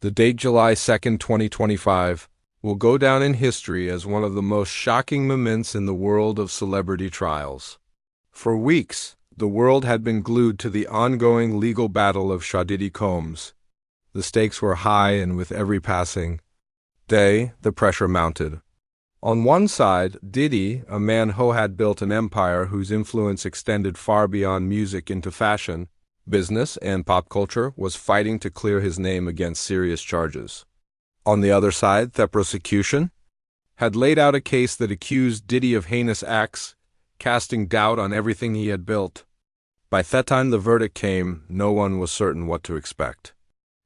The date July 2nd, 2025, will go down in history as one of the most shocking moments in the world of celebrity trials. For weeks, the world had been glued to the ongoing legal battle of Diddy Combs. The stakes were high, and with every passing day, the pressure mounted. On one side, Diddy, a man who had built an empire whose influence extended far beyond music into fashion, business, and pop culture, was fighting to clear his name against serious charges. On the other side, the prosecution had laid out a case that accused Diddy of heinous acts, casting doubt on everything he had built. By the time the verdict came, no one was certain what to expect.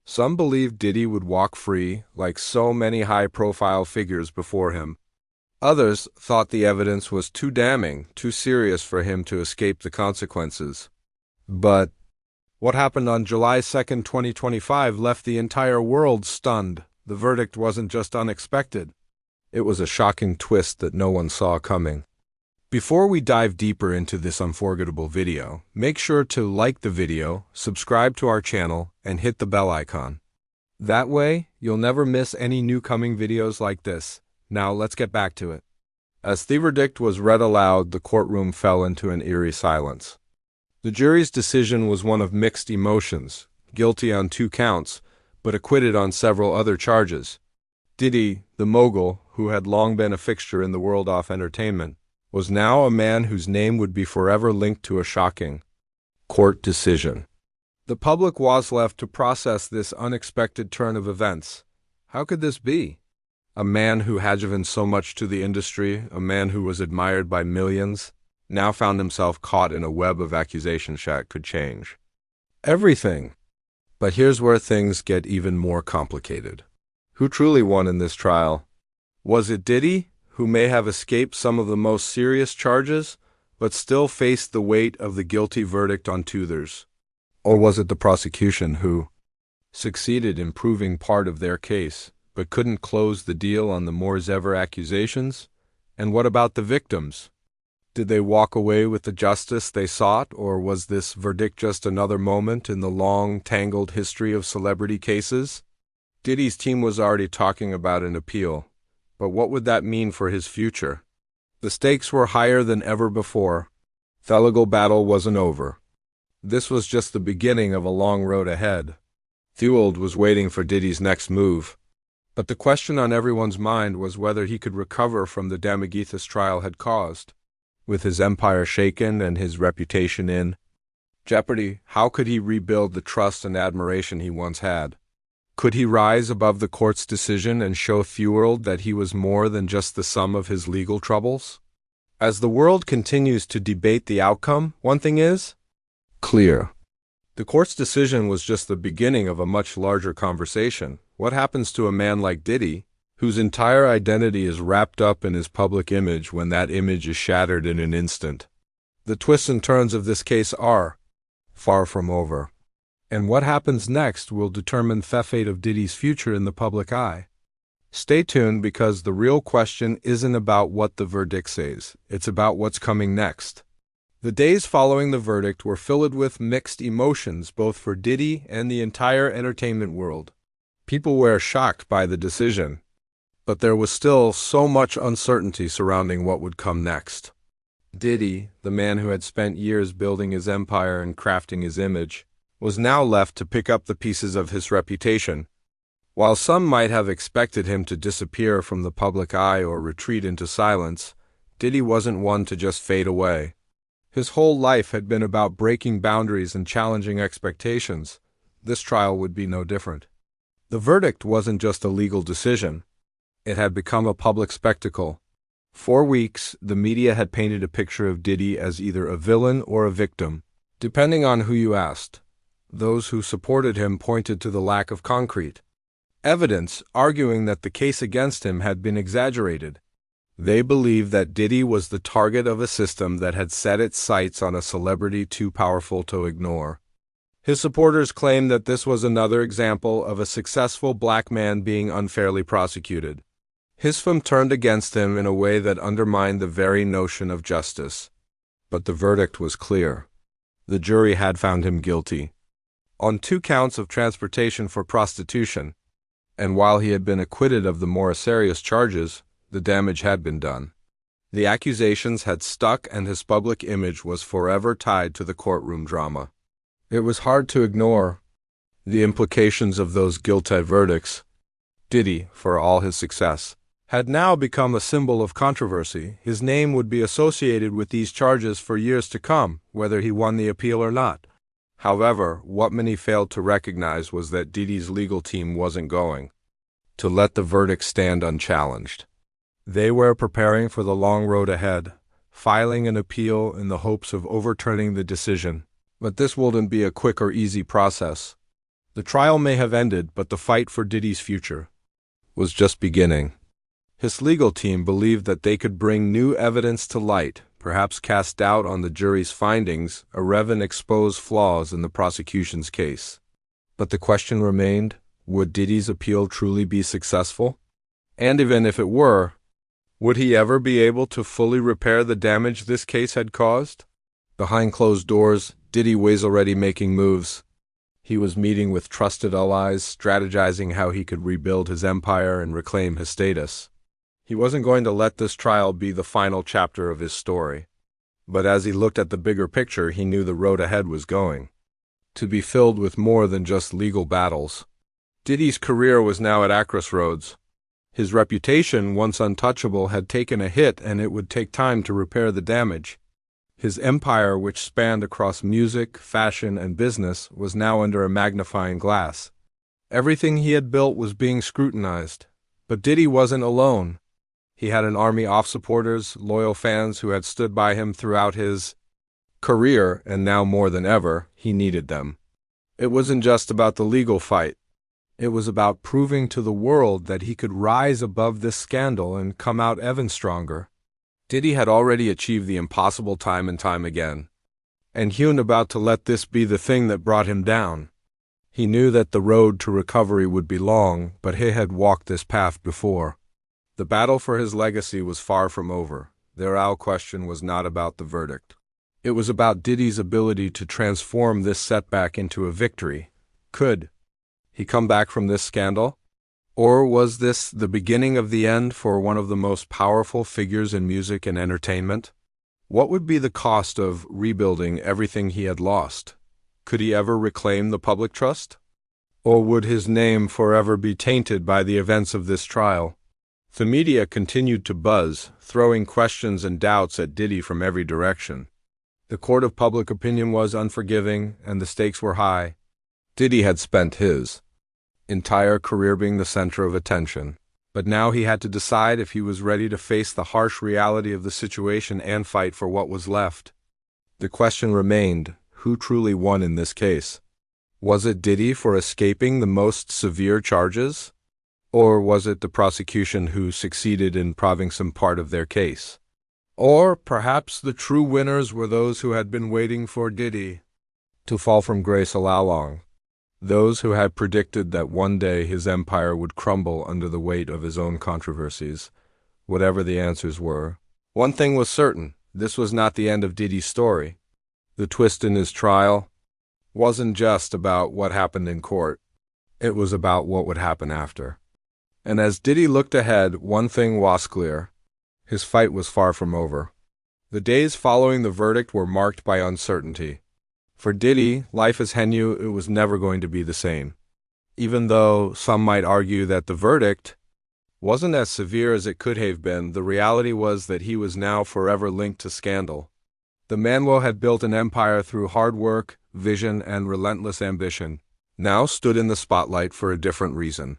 Some believed Diddy would walk free, like so many high-profile figures before him. Others thought the evidence was too damning, too serious for him to escape the consequences. But what happened on July 2nd, 2025 left the entire world stunned. The verdict wasn't just unexpected. It was a shocking twist that no one saw coming. Before we dive deeper into this unforgettable video, make sure to like the video, subscribe to our channel, and hit the bell icon. That way, you'll never miss any new coming videos like this. Now let's get back to it. As the verdict was read aloud, the courtroom fell into an eerie silence. The jury's decision was one of mixed emotions, guilty on 2 counts, but acquitted on several other charges. Diddy, the mogul, who had long been a fixture in the world of entertainment, was now a man whose name would be forever linked to a shocking court decision. The public was left to process this unexpected turn of events. How could this be? A man who had given so much to the industry, a man who was admired by millions, now found himself caught in a web of accusations that could change everything. But here's where things get even more complicated. Who truly won in this trial? Was it Diddy, who may have escaped some of the most serious charges, but still faced the weight of the guilty verdict on others? Or was it the prosecution who succeeded in proving part of their case, but couldn't close the deal on the more-ever accusations? And what about the victims? Did they walk away with the justice they sought, or was this verdict just another moment in the long, tangled history of celebrity cases? Diddy's team was already talking about an appeal, but what would that mean for his future? The stakes were higher than ever before. The legal battle wasn't over. This was just the beginning of a long road ahead. The world was waiting for Diddy's next move. But the question on everyone's mind was whether he could recover from the damage this trial had caused. With his empire shaken and his reputation in jeopardy, how could he rebuild the trust and admiration he once had? Could he rise above the court's decision and show the world that he was more than just the sum of his legal troubles? As the world continues to debate the outcome, one thing is clear. The court's decision was just the beginning of a much larger conversation. What happens to a man like Diddy, whose entire identity is wrapped up in his public image when that image is shattered in an instant? The twists and turns of this case are far from over. And what happens next will determine the fate of Diddy's future in the public eye. Stay tuned, because the real question isn't about what the verdict says, it's about what's coming next. The days following the verdict were filled with mixed emotions, both for Diddy and the entire entertainment world. People were shocked by the decision, but there was still so much uncertainty surrounding what would come next. Diddy, the man who had spent years building his empire and crafting his image, was now left to pick up the pieces of his reputation. While some might have expected him to disappear from the public eye or retreat into silence, Diddy wasn't one to just fade away. His whole life had been about breaking boundaries and challenging expectations. This trial would be no different. The verdict wasn't just a legal decision. It had become a public spectacle. For weeks, the media had painted a picture of Diddy as either a villain or a victim, depending on who you asked. Those who supported him pointed to the lack of concrete evidence, arguing that the case against him had been exaggerated. They believed that Diddy was the target of a system that had set its sights on a celebrity too powerful to ignore. His supporters claimed that this was another example of a successful black man being unfairly prosecuted. His fame turned against him in a way that undermined the very notion of justice. But the verdict was clear. The jury had found him guilty on 2 counts of transportation for prostitution, And while he had been acquitted of the more serious charges, the damage had been done. The accusations had stuck and his public image was forever tied to the courtroom drama. It was hard to ignore the implications of those guilty verdicts. Diddy, for all his success, had now become a symbol of controversy. His name would be associated with these charges for years to come, whether he won the appeal or not. However, what many failed to recognize was that Diddy's legal team wasn't going to let the verdict stand unchallenged. They were preparing for the long road ahead, filing an appeal in the hopes of overturning the decision. But this wouldn't be a quick or easy process. The trial may have ended, but the fight for Diddy's future was just beginning. His legal team believed that they could bring new evidence to light, perhaps cast doubt on the jury's findings, or even expose flaws in the prosecution's case. But the question remained, would Diddy's appeal truly be successful? And even if it were, would he ever be able to fully repair the damage this case had caused? Behind closed doors, Diddy was already making moves. He was meeting with trusted allies, strategizing how he could rebuild his empire and reclaim his status. He wasn't going to let this trial be the final chapter of his story. But as he looked at the bigger picture, he knew the road ahead was going to be filled with more than just legal battles. Diddy's career was now at a crossroads. His reputation, once untouchable, had taken a hit, and it would take time to repair the damage. His empire, which spanned across music, fashion, and business, was now under a magnifying glass. Everything he had built was being scrutinized. But Diddy wasn't alone. He had an army of supporters, loyal fans who had stood by him throughout his career, and now more than ever, he needed them. It wasn't just about the legal fight. It was about proving to the world that he could rise above this scandal and come out even stronger. Diddy had already achieved the impossible time and time again, and he wasn't about to let this be the thing that brought him down. He knew that the road to recovery would be long, but he had walked this path before. The battle for his legacy was far from over. The real question was not about the verdict. It was about Diddy's ability to transform this setback into a victory. Could he come back from this scandal? Or was this the beginning of the end for one of the most powerful figures in music and entertainment? What would be the cost of rebuilding everything he had lost? Could he ever reclaim the public trust? Or would his name forever be tainted by the events of this trial? The media continued to buzz, throwing questions and doubts at Diddy from every direction. The court of public opinion was unforgiving, and the stakes were high. Diddy had spent his entire career being the center of attention, but now he had to decide if he was ready to face the harsh reality of the situation and fight for what was left. The question remained, who truly won in this case? Was it Diddy for escaping the most severe charges? Or was it the prosecution who succeeded in proving some part of their case? Or perhaps the true winners were those who had been waiting for Diddy to fall from grace all along. Those who had predicted that one day his empire would crumble under the weight of his own controversies. Whatever the answers were, one thing was certain, this was not the end of Diddy's story. The twist in his trial wasn't just about what happened in court. It was about what would happen after. And as Diddy looked ahead, one thing was clear. His fight was far from over. The days following the verdict were marked by uncertainty. For Diddy, life as he knew it was never going to be the same. Even though some might argue that the verdict wasn't as severe as it could have been, the reality was that he was now forever linked to scandal. The man who had built an empire through hard work, vision, and relentless ambition now stood in the spotlight for a different reason,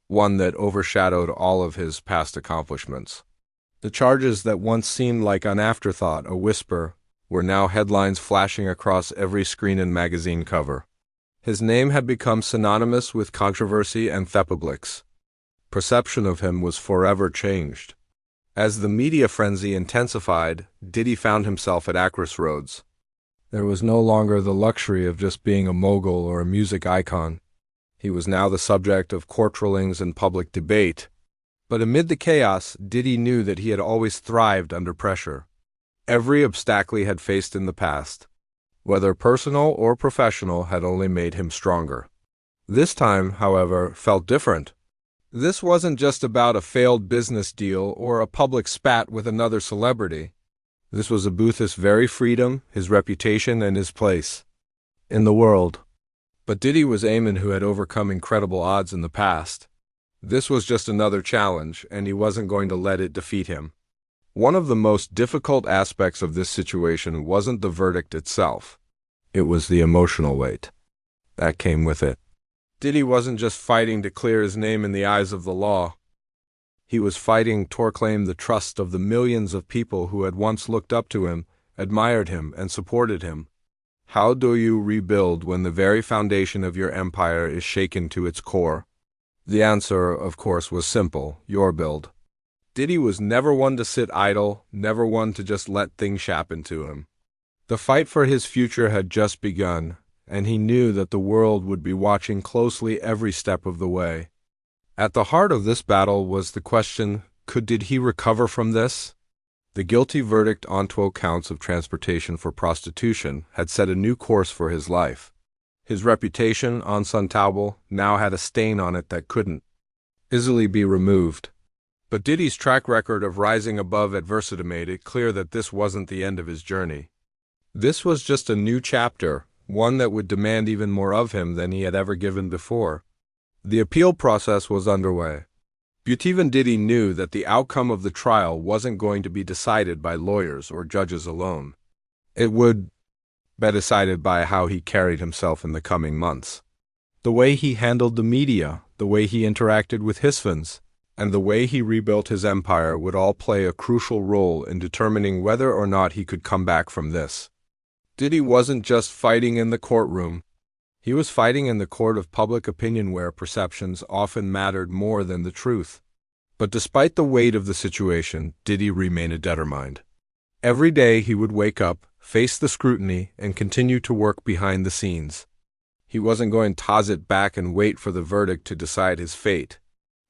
one that overshadowed all of his past accomplishments. The charges that once seemed like an afterthought, a whisper, were now headlines flashing across every screen and magazine cover. His name had become synonymous with controversy and thepublics. Perception of him was forever changed. As the media frenzy intensified, Diddy found himself at a crossroads. There was no longer the luxury of just being a mogul or a music icon. He was now the subject of court rulings and public debate. But amid the chaos, Diddy knew that he had always thrived under pressure. Every obstacle he had faced in the past, whether personal or professional, had only made him stronger. This time, however, felt different. This wasn't just about a failed business deal or a public spat with another celebrity. This was Abuth's very freedom, his reputation, and his place in the world. But Diddy was Eamon, who had overcome incredible odds in the past. This was just another challenge, and he wasn't going to let it defeat him. One of the most difficult aspects of this situation wasn't the verdict itself. It was the emotional weight that came with it. Diddy wasn't just fighting to clear his name in the eyes of the law. He was fighting to reclaim the trust of the millions of people who had once looked up to him, admired him, and supported him. How do you rebuild when the very foundation of your empire is shaken to its core? The answer, of course, was simple: your build. Diddy was never one to sit idle, never one to just let things happen to him. The fight for his future had just begun, and he knew that the world would be watching closely every step of the way. At the heart of this battle was the question, did he recover from this? The guilty verdict on 12 counts of transportation for prostitution had set a new course for his life. His reputation, unsuntable, now had a stain on it that couldn't easily be removed. But Diddy's track record of rising above adversity made it clear that this wasn't the end of his journey. This was just a new chapter, one that would demand even more of him than he had ever given before. The appeal process was underway. But even Diddy knew that the outcome of the trial wasn't going to be decided by lawyers or judges alone. It would be decided by how he carried himself in the coming months. The way he handled the media, the way he interacted with his fans, and the way he rebuilt his empire would all play a crucial role in determining whether or not he could come back from this. Diddy wasn't just fighting in the courtroom. He was fighting in the court of public opinion, where perceptions often mattered more than the truth. But despite the weight of the situation, Diddy remained determined. Every day he would wake up, face the scrutiny, and continue to work behind the scenes. He wasn't going to sit back and wait for the verdict to decide his fate.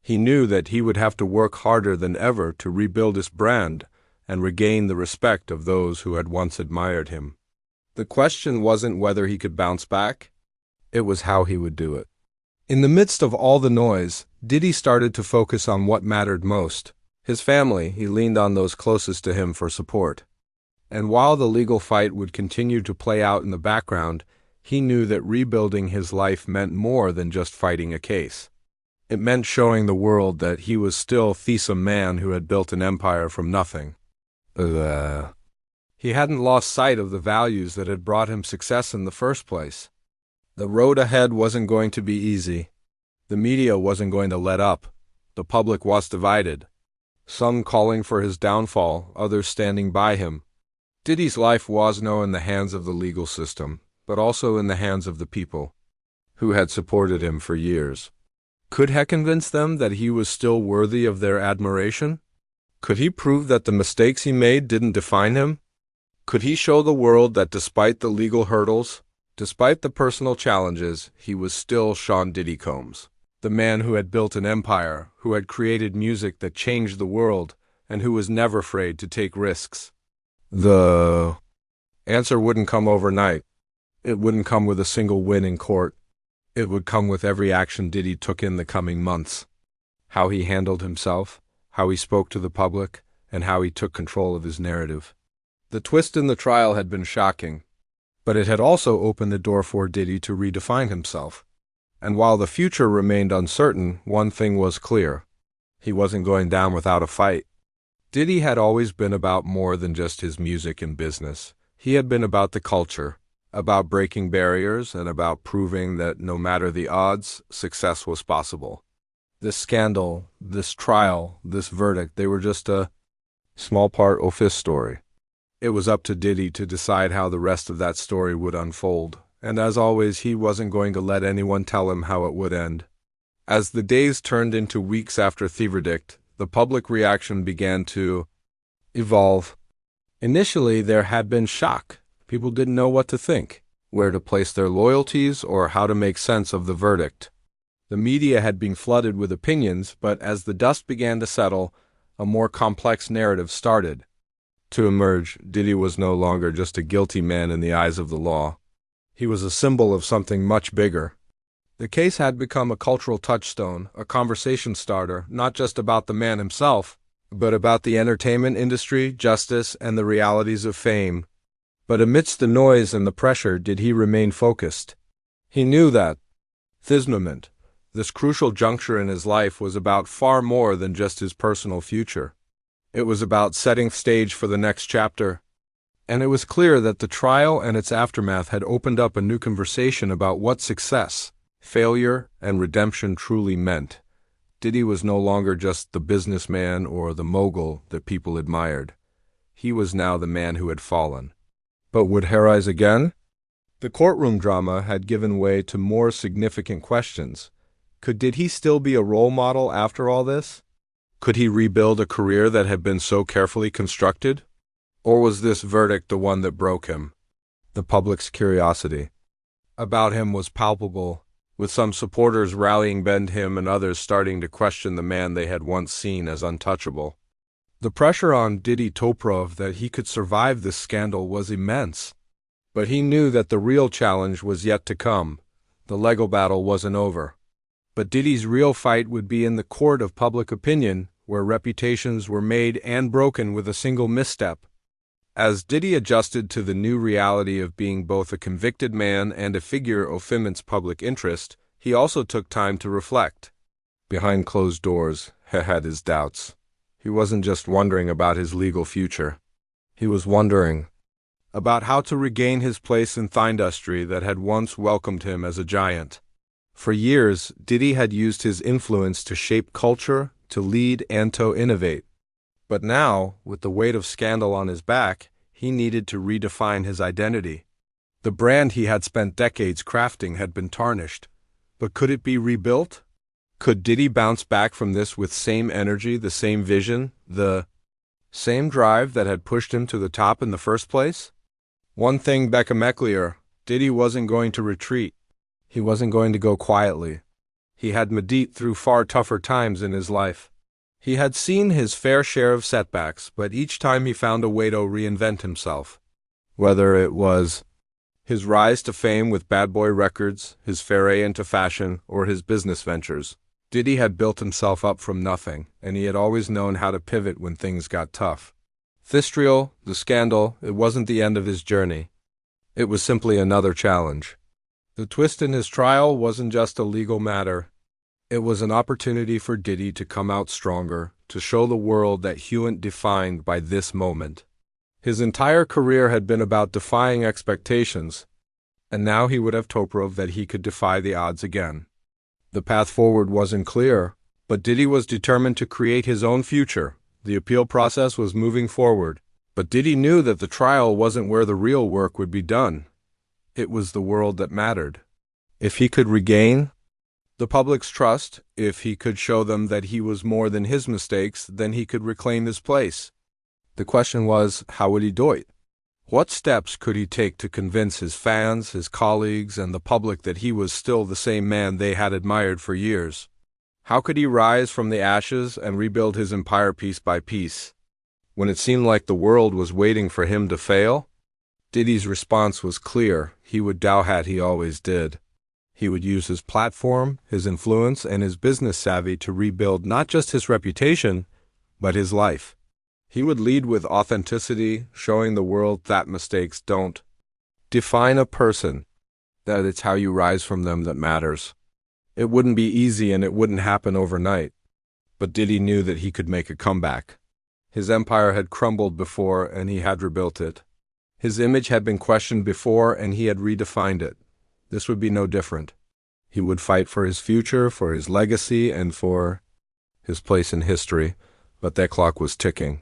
He knew that he would have to work harder than ever to rebuild his brand and regain the respect of those who had once admired him. The question wasn't whether he could bounce back. It was how he would do it. In the midst of all the noise, Diddy started to focus on what mattered most. His family. He leaned on those closest to him for support. And while the legal fight would continue to play out in the background, he knew that rebuilding his life meant more than just fighting a case. It meant showing the world that he was still a man who had built an empire from nothing. He hadn't lost sight of the values that had brought him success in the first place. The road ahead wasn't going to be easy. The media wasn't going to let up. The public was divided. Some calling for his downfall, others standing by him. Diddy's life was now in the hands of the legal system, but also in the hands of the people who had supported him for years. Could he convince them that he was still worthy of their admiration? Could he prove that the mistakes he made didn't define him? Could he show the world that despite the legal hurdles, despite the personal challenges, he was still Sean Diddy Combs, the man who had built an empire, who had created music that changed the world, and who was never afraid to take risks? The answer wouldn't come overnight. It wouldn't come with a single win in court. It would come with every action Diddy took in the coming months. How he handled himself, how he spoke to the public, and how he took control of his narrative. The twist in the trial had been shocking, but it had also opened the door for Diddy to redefine himself. And while the future remained uncertain, one thing was clear: he wasn't going down without a fight. Diddy had always been about more than just his music and business. He had been about the culture, about breaking barriers, and about proving that no matter the odds, success was possible. This scandal, this trial, this verdict, they were just a small part of his story. It was up to Diddy to decide how the rest of that story would unfold, and as always, he wasn't going to let anyone tell him how it would end. As the days turned into weeks after the verdict, the public reaction began to evolve. Initially, there had been shock. People didn't know what to think, where to place their loyalties, or how to make sense of the verdict. The media had been flooded with opinions, but as the dust began to settle, a more complex narrative started to emerge. Diddy was no longer just a guilty man in the eyes of the law. He was a symbol of something much bigger. The case had become a cultural touchstone, a conversation starter, not just about the man himself, but about the entertainment industry, justice, and the realities of fame. But amidst the noise and the pressure, did he remain focused? He knew that this moment, this crucial juncture in his life, was about far more than just his personal future. It was about setting stage for the next chapter. And it was clear that the trial and its aftermath had opened up a new conversation about what success, failure, and redemption truly meant. Diddy was no longer just the businessman or the mogul that people admired. He was now the man who had fallen. But would he rise again? The courtroom drama had given way to more significant questions. Could Diddy still be a role model after all this? Could he rebuild a career that had been so carefully constructed? Or was this verdict the one that broke him? The public's curiosity about him was palpable, with some supporters rallying behind him and others starting to question the man they had once seen as untouchable. The pressure on Diddy to prove that he could survive this scandal was immense. But he knew that the real challenge was yet to come. The legal battle wasn't over. But Diddy's real fight would be in the court of public opinion, where reputations were made and broken with a single misstep. As Diddy adjusted to the new reality of being both a convicted man and a figure of immense public interest, he also took time to reflect. Behind closed doors, he had his doubts. He wasn't just wondering about his legal future. He was wondering about how to regain his place in the industry that had once welcomed him as a giant. For years, Diddy had used his influence to shape culture, to lead, and to innovate. But now, with the weight of scandal on his back, he needed to redefine his identity. The brand he had spent decades crafting had been tarnished. But could it be rebuilt? Could Diddy bounce back from this with same energy, the same vision, the same drive that had pushed him to the top in the first place? One thing became clear: Diddy wasn't going to retreat. He wasn't going to go quietly. He had made it through far tougher times in his life. He had seen his fair share of setbacks, but each time he found a way to reinvent himself. Whether it was his rise to fame with Bad Boy Records, his foray into fashion, or his business ventures, Diddy had built himself up from nothing, and he had always known how to pivot when things got tough. This trial, the scandal, it wasn't the end of his journey. It was simply another challenge. The twist in his trial wasn't just a legal matter. It was an opportunity for Diddy to come out stronger, to show the world that he wasn't defined by this moment. His entire career had been about defying expectations, and now he would have to prove that he could defy the odds again. The path forward wasn't clear, but Diddy was determined to create his own future. The appeal process was moving forward, but Diddy knew that the trial wasn't where the real work would be done. It was the world that mattered. If he could regain the public's trust, if he could show them that he was more than his mistakes, then he could reclaim his place. The question was, how would he do it? What steps could he take to convince his fans, his colleagues, and the public that he was still the same man they had admired for years? How could he rise from the ashes and rebuild his empire piece by piece? When it seemed like the world was waiting for him to fail, Diddy's response was clear. He would do what he always did. He would use his platform, his influence, and his business savvy to rebuild not just his reputation, but his life. He would lead with authenticity, showing the world that mistakes don't define a person, that it's how you rise from them that matters. It wouldn't be easy and it wouldn't happen overnight, but Diddy knew that he could make a comeback. His empire had crumbled before and he had rebuilt it. His image had been questioned before and he had redefined it. This would be no different. He would fight for his future, for his legacy, and for his place in history, but that clock was ticking.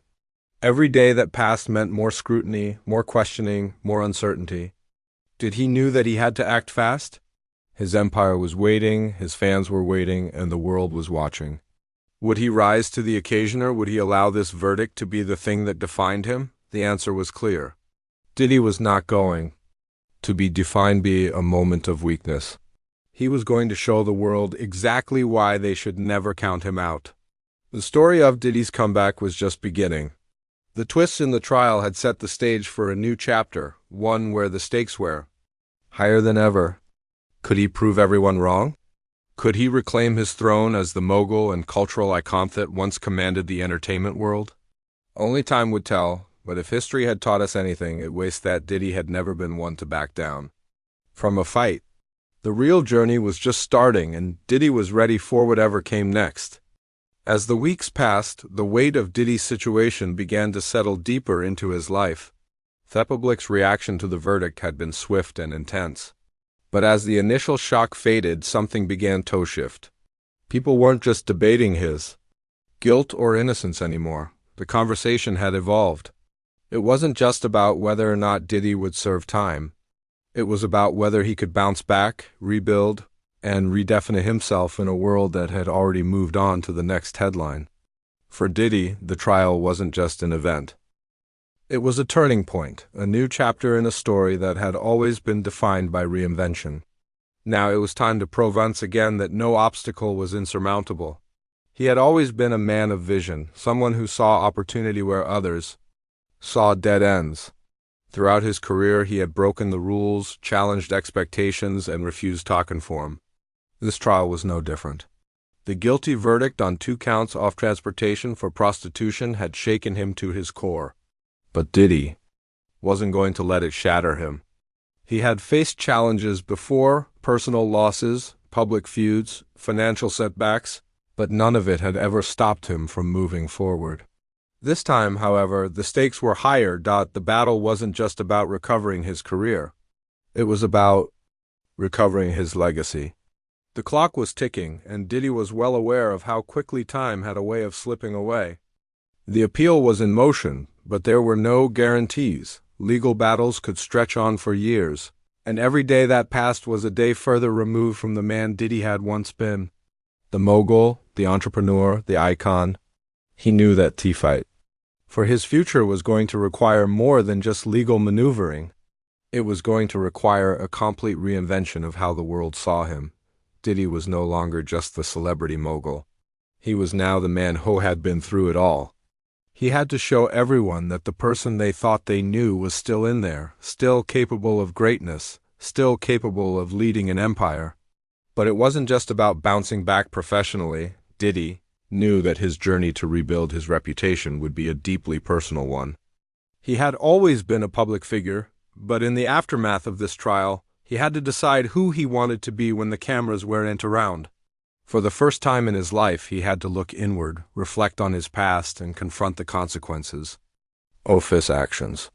Every day that passed meant more scrutiny, more questioning, more uncertainty. Did he knew that he had to act fast? His empire was waiting, his fans were waiting, and the world was watching. Would he rise to the occasion, or would he allow this verdict to be the thing that defined him? The answer was clear. Diddy was not going to be defined by a moment of weakness. He was going to show the world exactly why they should never count him out. The story of Diddy's comeback was just beginning. The twists in the trial had set the stage for a new chapter, one where the stakes were higher than ever. Could he prove everyone wrong? Could he reclaim his throne as the mogul and cultural icon that once commanded the entertainment world? Only time would tell, but if history had taught us anything, it was that Diddy had never been one to back down from a fight. The real journey was just starting, and Diddy was ready for whatever came next. As the weeks passed, the weight of Diddy's situation began to settle deeper into his life. The public's reaction to the verdict had been swift and intense. But as the initial shock faded, something began to shift. People weren't just debating his guilt or innocence anymore. The conversation had evolved. It wasn't just about whether or not Diddy would serve time. It was about whether he could bounce back, rebuild, and redefine himself in a world that had already moved on to the next headline. For Diddy, the trial wasn't just an event. It was a turning point, a new chapter in a story that had always been defined by reinvention. Now it was time to prove once again that no obstacle was insurmountable. He had always been a man of vision, someone who saw opportunity where others saw dead ends. Throughout his career, he had broken the rules, challenged expectations, and refused to conform. This trial was no different. The guilty verdict on 2 counts of transportation for prostitution had shaken him to his core. But Diddy wasn't going to let it shatter him. He had faced challenges before, personal losses, public feuds, financial setbacks, but none of it had ever stopped him from moving forward. This time, however, the stakes were higher. The battle wasn't just about recovering his career. It was about recovering his legacy. The clock was ticking, and Diddy was well aware of how quickly time had a way of slipping away. The appeal was in motion, but there were no guarantees. Legal battles could stretch on for years, and every day that passed was a day further removed from the man Diddy had once been. The mogul, the entrepreneur, the icon. He knew that fight. For his future was going to require more than just legal maneuvering. It was going to require a complete reinvention of how the world saw him. Diddy was no longer just the celebrity mogul. He was now the man who had been through it all. He had to show everyone that the person they thought they knew was still in there, still capable of greatness, still capable of leading an empire. But it wasn't just about bouncing back professionally. Diddy knew that his journey to rebuild his reputation would be a deeply personal one. He had always been a public figure, but in the aftermath of this trial, he had to decide who he wanted to be when the cameras weren't around. For the first time in his life, he had to look inward, reflect on his past, and confront the consequences of his actions.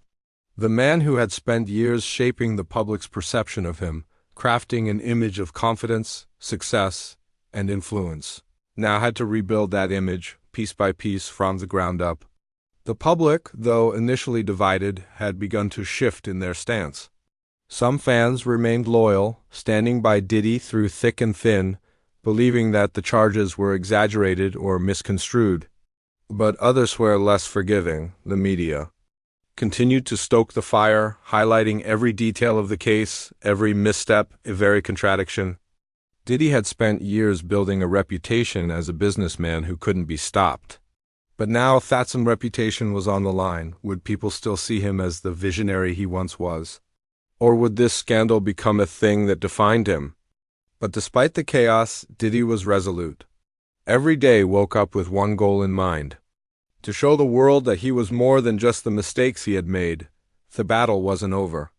The man who had spent years shaping the public's perception of him, crafting an image of confidence, success, and influence, now had to rebuild that image, piece by piece, from the ground up. The public, though initially divided, had begun to shift in their stance. Some fans remained loyal, standing by Diddy through thick and thin, believing that the charges were exaggerated or misconstrued. But others were less forgiving. The media continued to stoke the fire, highlighting every detail of the case, every misstep, every contradiction. Diddy had spent years building a reputation as a businessman who couldn't be stopped. But now Thats's reputation was on the line. Would people still see him as the visionary he once was? Or would this scandal become a thing that defined him? But despite the chaos, Diddy was resolute. Every day woke up with one goal in mind: to show the world that he was more than just the mistakes he had made. The battle wasn't over.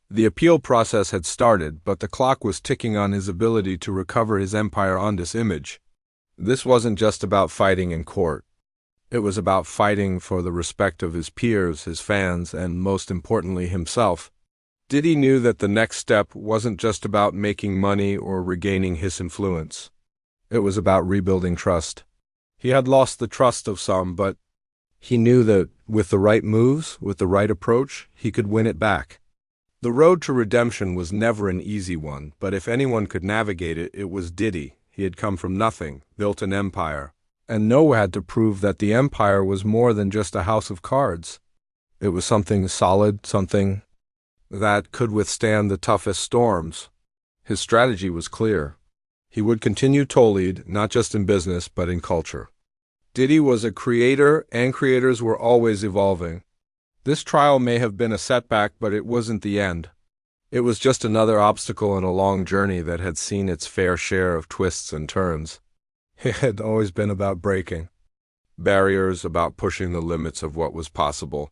The appeal process had started, but the clock was ticking on his ability to recover his empire on this image. This wasn't just about fighting in court. It was about fighting for the respect of his peers, his fans, and most importantly, himself. Diddy knew that the next step wasn't just about making money or regaining his influence. It was about rebuilding trust. He had lost the trust of some, but he knew that with the right moves, with the right approach, he could win it back. The road to redemption was never an easy one, but if anyone could navigate it, it was Diddy. He had come from nothing, built an empire, and Noah had to prove that the empire was more than just a house of cards. It was something solid, something that could withstand the toughest storms. His strategy was clear. He would continue to lead, not just in business, but in culture. Diddy was a creator, and creators were always evolving. This trial may have been a setback, but it wasn't the end. It was just another obstacle in a long journey that had seen its fair share of twists and turns. It had always been about breaking barriers, about pushing the limits of what was possible.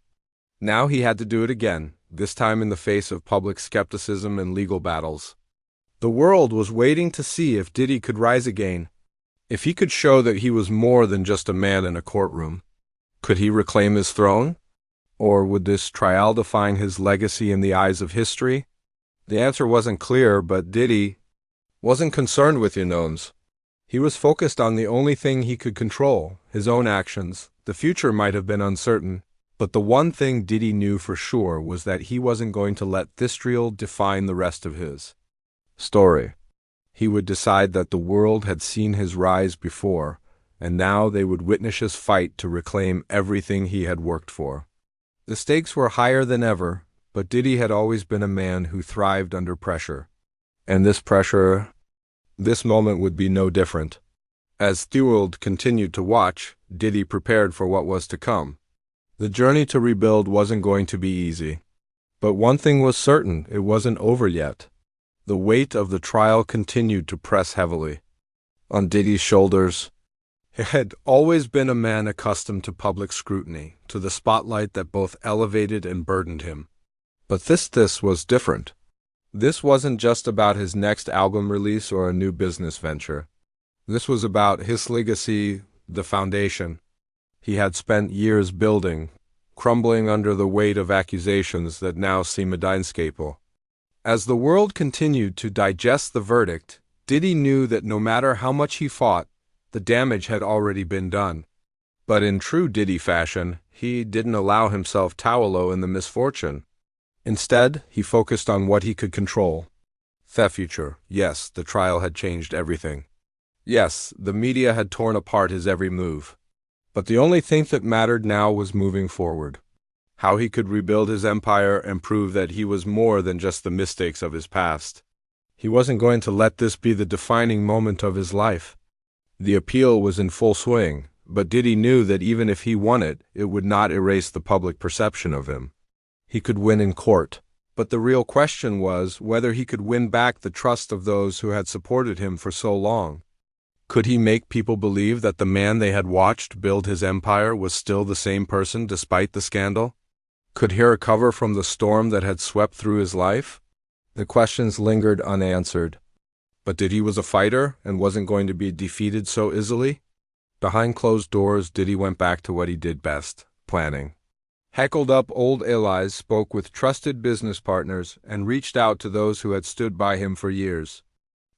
Now he had to do it again, this time in the face of public skepticism and legal battles. The world was waiting to see if Diddy could rise again, if he could show that he was more than just a man in a courtroom. Could he reclaim his throne? Or would this trial define his legacy in the eyes of history? The answer wasn't clear, but Diddy wasn't concerned with unknowns. He was focused on the only thing he could control, his own actions. The future might have been uncertain, but the one thing Diddy knew for sure was that he wasn't going to let this trial define the rest of his story. He would decide that the world had seen his rise before, and now they would witness his fight to reclaim everything he had worked for. The stakes were higher than ever, but Diddy had always been a man who thrived under pressure. And this moment would be no different. As Thewald continued to watch, Diddy prepared for what was to come. The journey to rebuild wasn't going to be easy. But one thing was certain, it wasn't over yet. The weight of the trial continued to press heavily on Diddy's shoulders. He had always been a man accustomed to public scrutiny, to the spotlight that both elevated and burdened him. But this was different. This wasn't just about his next album release or a new business venture. This was about his legacy, the foundation he had spent years building, crumbling under the weight of accusations that now seem inescapable. As the world continued to digest the verdict, Diddy knew that no matter how much he fought, the damage had already been done. But in true Diddy fashion, he didn't allow himself to wallow in the misfortune. Instead, he focused on what he could control. The future. Yes, the trial had changed everything. Yes, the media had torn apart his every move. But the only thing that mattered now was moving forward. How he could rebuild his empire and prove that he was more than just the mistakes of his past. He wasn't going to let this be the defining moment of his life. The appeal was in full swing, but Diddy knew that even if he won it, it would not erase the public perception of him. He could win in court, but the real question was whether he could win back the trust of those who had supported him for so long. Could he make people believe that the man they had watched build his empire was still the same person despite the scandal? Could he recover from the storm that had swept through his life? The questions lingered unanswered. But Diddy was a fighter and wasn't going to be defeated so easily. Behind closed doors, Diddy went back to what he did best, planning. Heckled up old allies, spoke with trusted business partners, and reached out to those who had stood by him for years.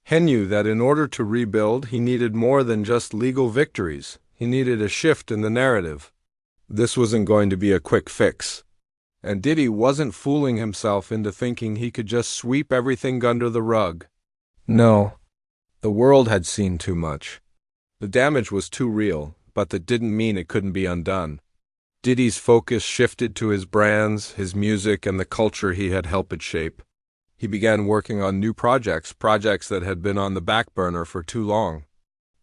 He knew that in order to rebuild, he needed more than just legal victories. He needed a shift in the narrative. This wasn't going to be a quick fix. And Diddy wasn't fooling himself into thinking he could just sweep everything under the rug. No. The world had seen too much. The damage was too real, but that didn't mean it couldn't be undone. Diddy's focus shifted to his brands, his music, and the culture he had helped it shape. He began working on new projects that had been on the back burner for too long.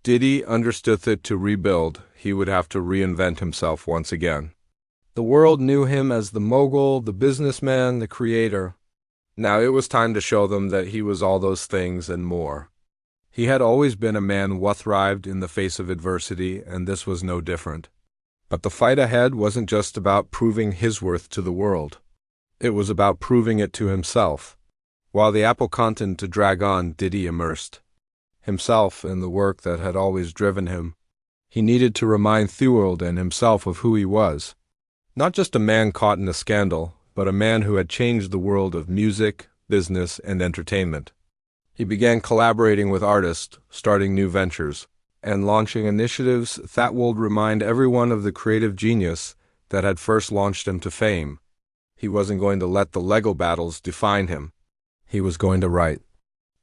Diddy understood that to rebuild, he would have to reinvent himself once again. The world knew him as the mogul, the businessman, the creator. Now it was time to show them that he was all those things and more. He had always been a man who thrived in the face of adversity, and this was no different. But the fight ahead wasn't just about proving his worth to the world. It was about proving it to himself. While the apple continued to drag on, Diddy immersed himself in the work that had always driven him. He needed to remind Thewald and himself of who he was. Not just a man caught in a scandal, but a man who had changed the world of music, business, and entertainment. He began collaborating with artists, starting new ventures, and launching initiatives that would remind everyone of the creative genius that had first launched him to fame. He wasn't going to let the legal battles define him. He was going to write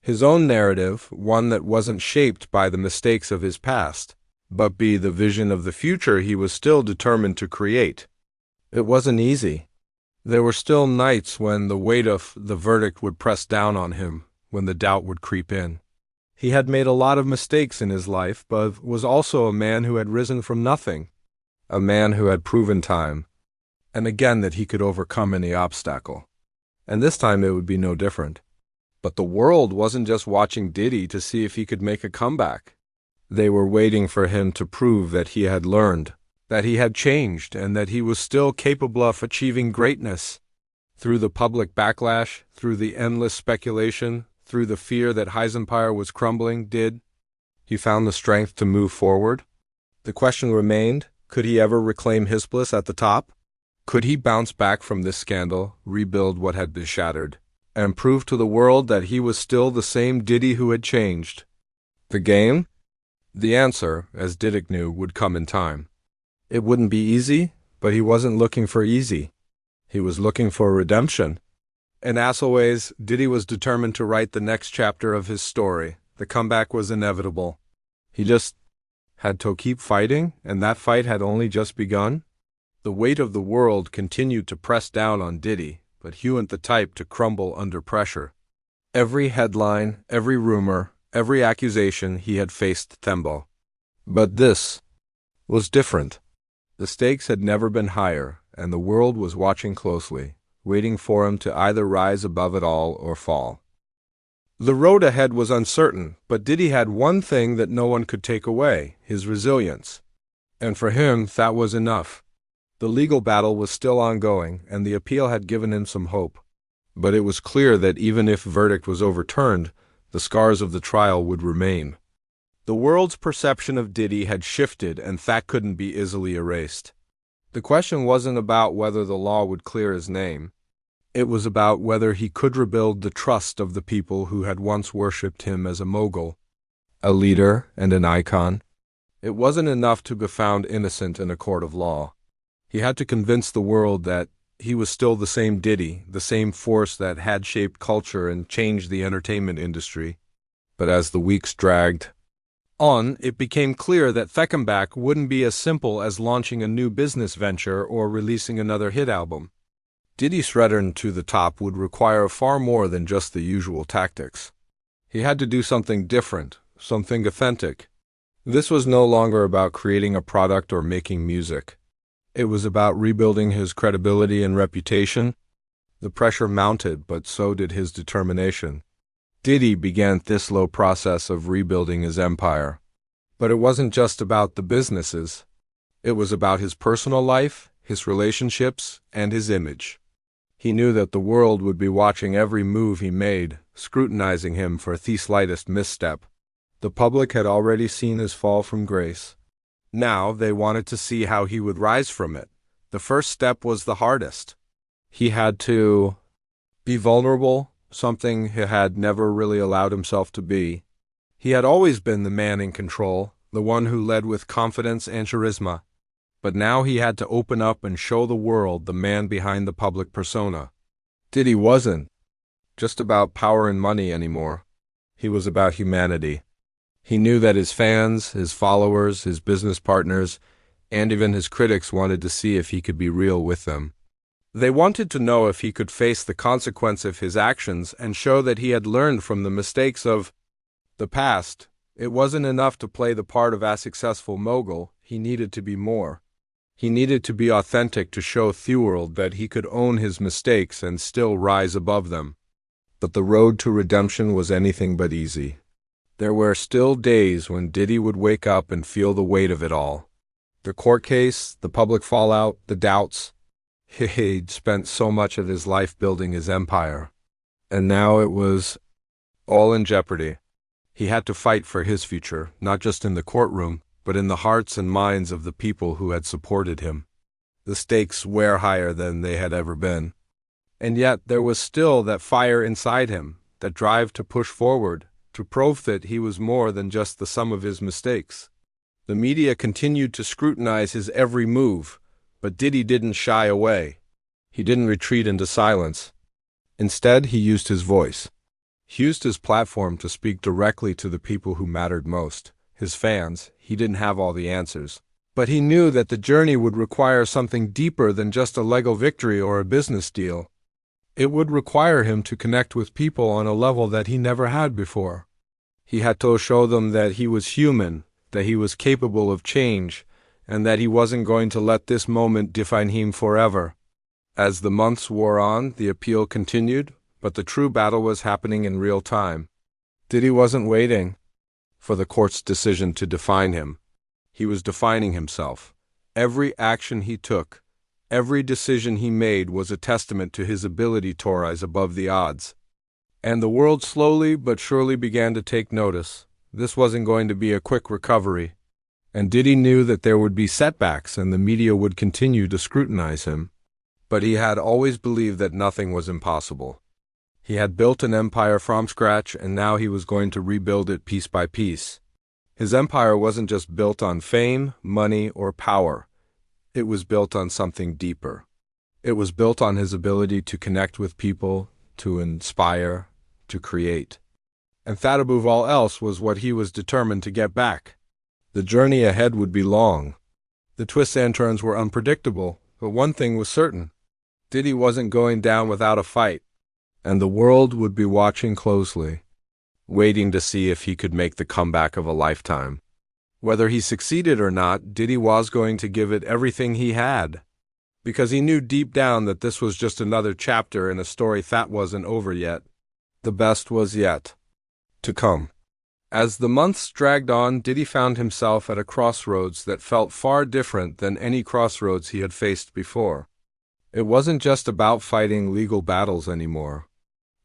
his own narrative, one that wasn't shaped by the mistakes of his past, but be the vision of the future he was still determined to create. It wasn't easy. There were still nights when the weight of the verdict would press down on him, when the doubt would creep in. He had made a lot of mistakes in his life, but was also a man who had risen from nothing, a man who had proven time and again that he could overcome any obstacle. And this time it would be no different. But the world wasn't just watching Diddy to see if he could make a comeback. They were waiting for him to prove that he had learned, that he had changed, and that he was still capable of achieving greatness. Through the public backlash, through the endless speculation, through the fear that his empire was crumbling, did he found the strength to move forward? The question remained, could he ever reclaim his place at the top? Could he bounce back from this scandal, rebuild what had been shattered, and prove to the world that he was still the same Diddy who had changed? The game? The answer, as Diddy knew, would come in time. It wouldn't be easy, but he wasn't looking for easy. He was looking for redemption. And as always, Diddy was determined to write the next chapter of his story. The comeback was inevitable. He just had to keep fighting, and that fight had only just begun. The weight of the world continued to press down on Diddy, but he wasn't the type to crumble under pressure. Every headline, every rumor, every accusation he had faced Thembo. But this was different. The stakes had never been higher, and the world was watching closely, waiting for him to either rise above it all or fall. The road ahead was uncertain, but Diddy had one thing that no one could take away, his resilience. And for him, that was enough. The legal battle was still ongoing, and the appeal had given him some hope. But it was clear that even if verdict was overturned, the scars of the trial would remain. The world's perception of Diddy had shifted, and that couldn't be easily erased. The question wasn't about whether the law would clear his name. It was about whether he could rebuild the trust of the people who had once worshipped him as a mogul, a leader, and an icon. It wasn't enough to be found innocent in a court of law. He had to convince the world that he was still the same Diddy, the same force that had shaped culture and changed the entertainment industry. But as the weeks dragged on, it became clear that the comeback wouldn't be as simple as launching a new business venture or releasing another hit album. Diddy's return to the top would require far more than just the usual tactics. He had to do something different, something authentic. This was no longer about creating a product or making music. It was about rebuilding his credibility and reputation. The pressure mounted, but so did his determination. Diddy began this slow process of rebuilding his empire. But it wasn't just about the businesses. It was about his personal life, his relationships, and his image. He knew that the world would be watching every move he made, scrutinizing him for the slightest misstep. The public had already seen his fall from grace. Now they wanted to see how he would rise from it. The first step was the hardest. He had to be vulnerable, something he had never really allowed himself to be. He had always been the man in control, the one who led with confidence and charisma. But now he had to open up and show the world the man behind the public persona. Diddy wasn't just about power and money anymore. He was about humanity. He knew that his fans, his followers, his business partners, and even his critics wanted to see if he could be real with them. They wanted to know if he could face the consequence of his actions and show that he had learned from the mistakes of the past. It wasn't enough to play the part of a successful mogul. He needed to be more. He needed to be authentic to show the world that he could own his mistakes and still rise above them. But the road to redemption was anything but easy. There were still days when Diddy would wake up and feel the weight of it all. The court case, the public fallout, the doubts. He'd spent so much of his life building his empire. And now it was all in jeopardy. He had to fight for his future, not just in the courtroom, but in the hearts and minds of the people who had supported him. The stakes were higher than they had ever been. And yet there was still that fire inside him, that drive to push forward, to prove that he was more than just the sum of his mistakes. The media continued to scrutinize his every move, but Diddy didn't shy away. He didn't retreat into silence. Instead, he used his voice. He used his platform to speak directly to the people who mattered most, his fans. He didn't have all the answers. But he knew that the journey would require something deeper than just a legal victory or a business deal. It would require him to connect with people on a level that he never had before. He had to show them that he was human, that he was capable of change, and that he wasn't going to let this moment define him forever. As the months wore on, the appeal continued, but the true battle was happening in real time. Diddy wasn't waiting for the court's decision to define him. He was defining himself. Every action he took, every decision he made was a testament to his ability to rise above the odds. And the world slowly but surely began to take notice. This wasn't going to be a quick recovery. And Diddy knew that there would be setbacks and the media would continue to scrutinize him. But he had always believed that nothing was impossible. He had built an empire from scratch, and now he was going to rebuild it piece by piece. His empire wasn't just built on fame, money, or power. It was built on something deeper. It was built on his ability to connect with people, to inspire, to create. And that above all else was what he was determined to get back. The journey ahead would be long. The twists and turns were unpredictable, but one thing was certain. Diddy wasn't going down without a fight, and the world would be watching closely, waiting to see if he could make the comeback of a lifetime. Whether he succeeded or not, Diddy was going to give it everything he had, because he knew deep down that this was just another chapter in a story that wasn't over yet. The best was yet to come. As the months dragged on, Diddy found himself at a crossroads that felt far different than any crossroads he had faced before. It wasn't just about fighting legal battles anymore.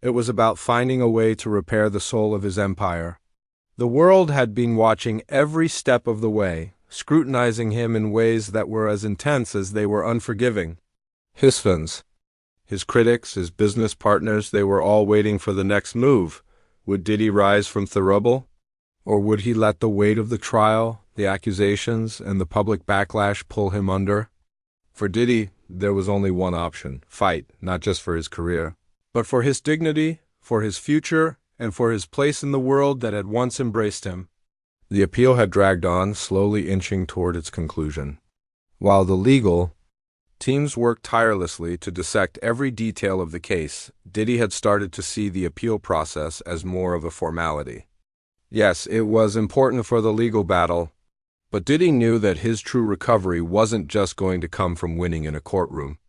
It was about finding a way to repair the soul of his empire. The world had been watching every step of the way, scrutinizing him in ways that were as intense as they were unforgiving. His fans, his critics, his business partners, they were all waiting for the next move. Would Diddy rise from the rubble? Or would he let the weight of the trial, the accusations, and the public backlash pull him under? For Diddy, there was only one option: fight, not just for his career, but for his dignity, for his future, and for his place in the world that had once embraced him. The appeal had dragged on, slowly inching toward its conclusion. While the legal teams worked tirelessly to dissect every detail of the case, Diddy had started to see the appeal process as more of a formality. Yes, it was important for the legal battle, but Diddy knew that his true recovery wasn't just going to come from winning in a courtroom.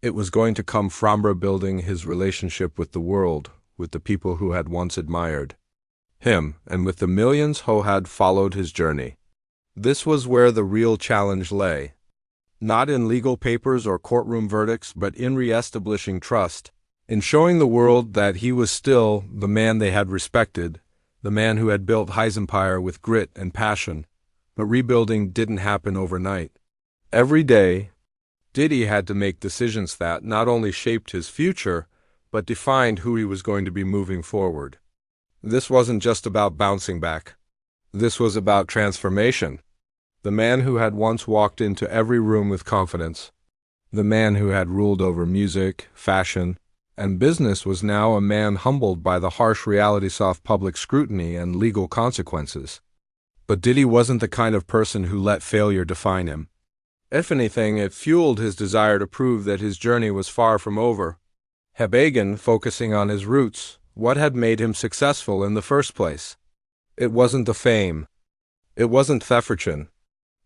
It was going to come from rebuilding his relationship with the world, with the people who had once admired him, and with the millions who had followed his journey. This was where the real challenge lay. Not in legal papers or courtroom verdicts, but in re-establishing trust, in showing the world that he was still the man they had respected, the man who had built his empire with grit and passion. But rebuilding didn't happen overnight. Every day, Diddy had to make decisions that not only shaped his future, but defined who he was going to be moving forward. This wasn't just about bouncing back. This was about transformation. The man who had once walked into every room with confidence, the man who had ruled over music, fashion, and business was now a man humbled by the harsh realities of public scrutiny and legal consequences. But Diddy wasn't the kind of person who let failure define him. If anything, it fueled his desire to prove that his journey was far from over. He began focusing on his roots, what had made him successful in the first place. It wasn't the fame. It wasn't the fortune.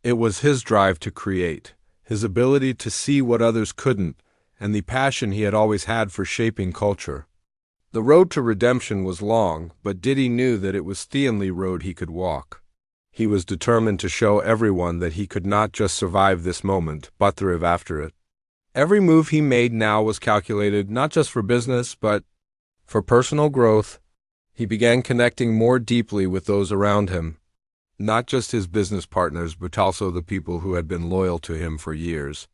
It was his drive to create, his ability to see what others couldn't, and the passion he had always had for shaping culture. The road to redemption was long, but Diddy knew that it was the only road he could walk. He was determined to show everyone that he could not just survive this moment, but thrive after it. Every move he made now was calculated not just for business, but for personal growth. He began connecting more deeply with those around him, not just his business partners, but also the people who had been loyal to him for years.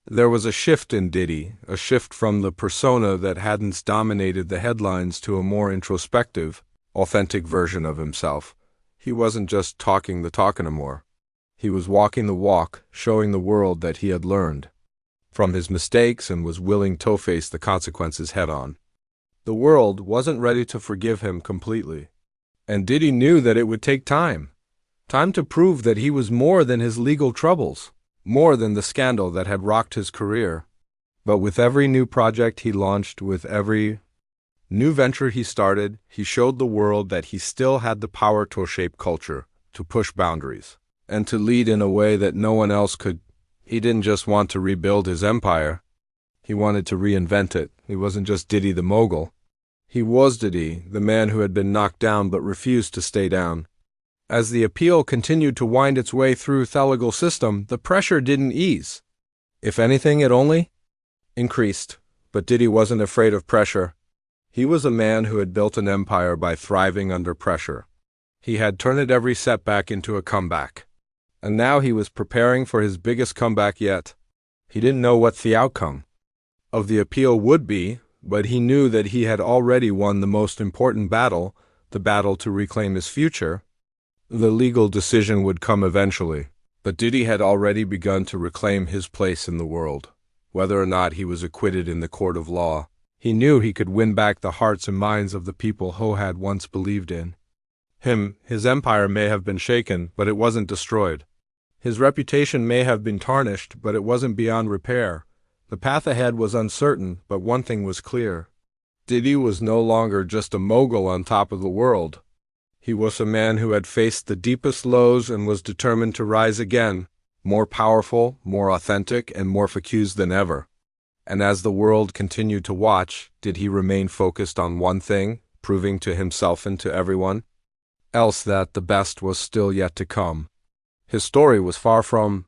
There was a shift in Diddy, a shift from the persona that hadn't dominated the headlines to a more introspective, authentic version of himself. He wasn't just talking the talk anymore. He was walking the walk, showing the world that he had learned from his mistakes and was willing to face the consequences head-on. The world wasn't ready to forgive him completely, and Diddy knew that it would take time. Time to prove that he was more than his legal troubles, more than the scandal that had rocked his career. But with every new project he launched, with every new venture he started, he showed the world that he still had the power to shape culture, to push boundaries, and to lead in a way that no one else could. He didn't just want to rebuild his empire. He wanted to reinvent it. He wasn't just Diddy the mogul. He was Diddy, the man who had been knocked down but refused to stay down. As the appeal continued to wind its way through the legal system, the pressure didn't ease. If anything, it only increased. But Diddy wasn't afraid of pressure. He was a man who had built an empire by thriving under pressure. He had turned every setback into a comeback. And now he was preparing for his biggest comeback yet. He didn't know what the outcome of the appeal would be, but he knew that he had already won the most important battle, the battle to reclaim his future. The legal decision would come eventually, but Diddy had already begun to reclaim his place in the world. Whether or not he was acquitted in the court of law, he knew he could win back the hearts and minds of the people who had once believed in him. His empire may have been shaken, but it wasn't destroyed. His reputation may have been tarnished, but it wasn't beyond repair. The path ahead was uncertain, but one thing was clear. Diddy was no longer just a mogul on top of the world. He was a man who had faced the deepest lows and was determined to rise again, more powerful, more authentic, and more focused than ever. And as the world continued to watch, did he remain focused on one thing, proving to himself and to everyone else that the best was still yet to come? His story was far from